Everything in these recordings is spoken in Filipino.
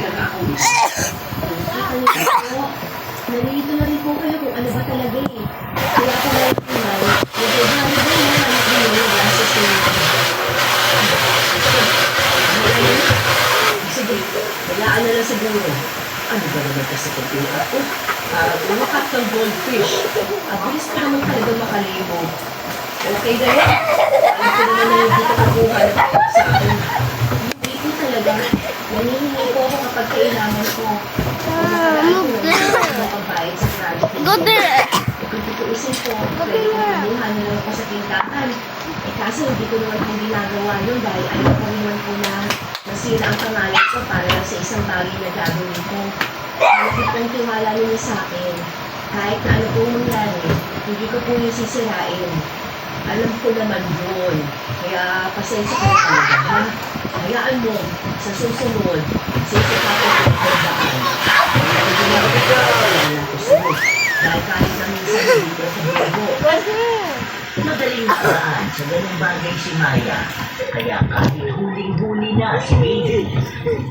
talaga ako. Nalilito na rin po kayo kung ano ba talaga eh. Kaya po ngayon naman, medyo ba yung anak niyo yung glasses niyo? Sige, walaan na lang siguro. Ano ba naman kasi kung ako? Lumakat ng goldfish. Bilis ko naman talaga makalimo. Okay na yun. Alam ko naman na hindi ka kabuhan sa akin. Hindi ko talaga. Nanihingi ko ako kapag kailangan ko. Makabayad sa project. Kung tutuusin ko, pwede kong kumuha na lang ko sa tindahan. Kaso hindi ko naman kung ginagawa yun dahil ayaw ko naman po na masira ang pangalan ko para sa isang bagay na gagawin ko. Malapit ang tiwala ninyo sa akin. Kahit na ano po mangyari, hindi ko po yung sisirain. Alam ko naman yun. Kaya pasensya ka na talaga, ha? Hayaan mo, sa susunod, sensya ka po kung pagdaan. Kaya hindi na ako wala ko sa'yo. Dahil kahit na minsan hindi ko sa Madaling nakaraan sa ganung bagay si Maya. Kaya kahit huling-huli na si Baby,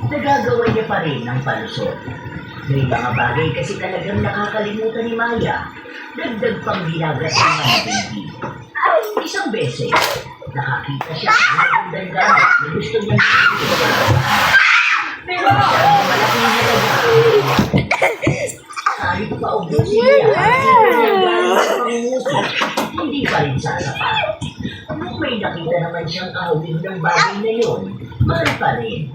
nagagawa niya pa rin ang palusot. May mga bagay kasi talagang nakakalimutan ni Maya. Dagdag pang ginagasin ng Baby. Isang beses, nakakita siya ng magandang gamit na gusto niya pero masyadong malaking halaga. Kahit pa ubusin niya ang pangungusap, hindi pa rin sasapat. Kung may nakita naman siyang kahawin ng bagay na yun, mahal pa rin.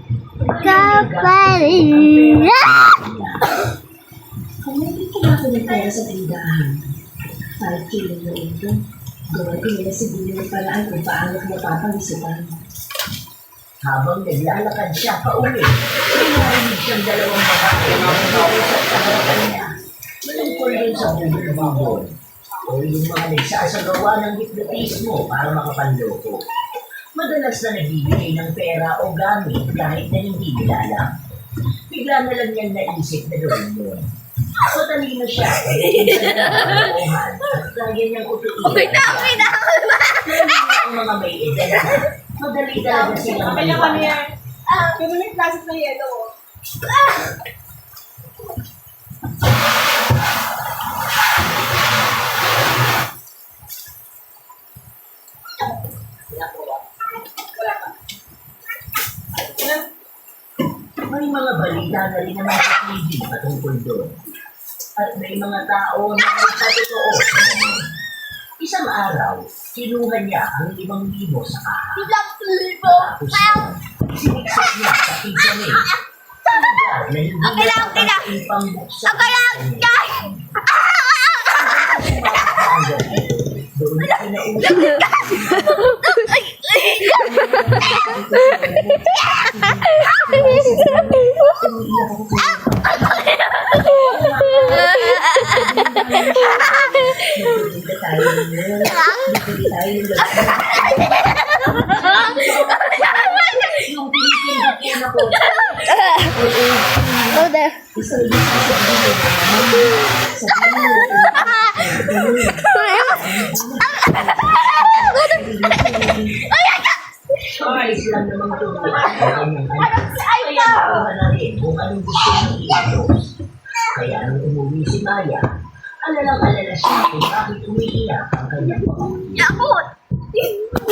Kung may bigyan ako ng pera sa tindahan, 5 kilo na ito, gawin ko nila siguro ng paraan kung paano ko mapapangisipan. Habang naglalakad siya pauwi, may narinig siyang dalawang babae na nag-uusap sa harapan niya. Malungkol rin sa bubol-bubol o yung mga nagsasagawa ng hipnotismo para makapanloko. Madalas na nagbibigay ng pera o gamit kahit na hindi nila alam. Bigla na lang niyang naisip na gawin yun. Matalino siya kung saan na kalokohan at kaya niyang utuin. Okay na! Ang mga may edad na, madali talaga silang maniwala. Pero may plastic na yelo. May mga balita na rin naman sa TV patungkol doon. At may mga tao na nagpatotoo. Isang araw, kinuha niya ang 5,000 sa kaha. Tapos siniksik niya sa pizza niya. Sa lugar na hindi nakakasing pambuksan. Doon na kinausap. Pabilis lang namang turuan ang kanyang anak. Kaya nakuha na rin kung anong gusto niyang i-itos. Kaya nung umuwi si Maya, alalang-alala siya kung bakit umiiyak ang kanyang pamilya.